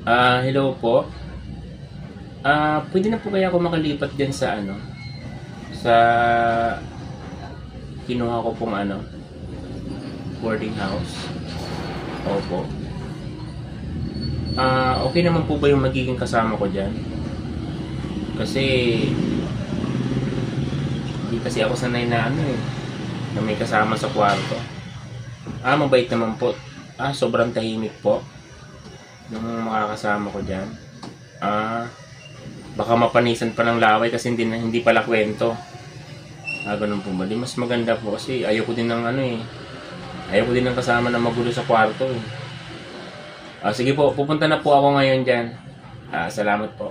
Hello po. Pwede na po kaya ako makalipat diyan sa ano, sa kinuha ko pong ano, boarding house? Opo. Okay naman po ba yung magiging kasama ko diyan? Kasi hindi kasi ako sanay na ano eh, na may kasama sa kwarto. Mabait naman po. Sobrang tahimik po nung makakasama ko diyan. Ah, Baka mapanisan pa ng laway kasi hindi pala kwento. Ganun po ba? Di mas maganda po kasi ayoko din ng ano eh. Ayoko din ng kasama na magulo sa kwarto eh. Sige po, pupunta na po ako ngayon dyan. Salamat po.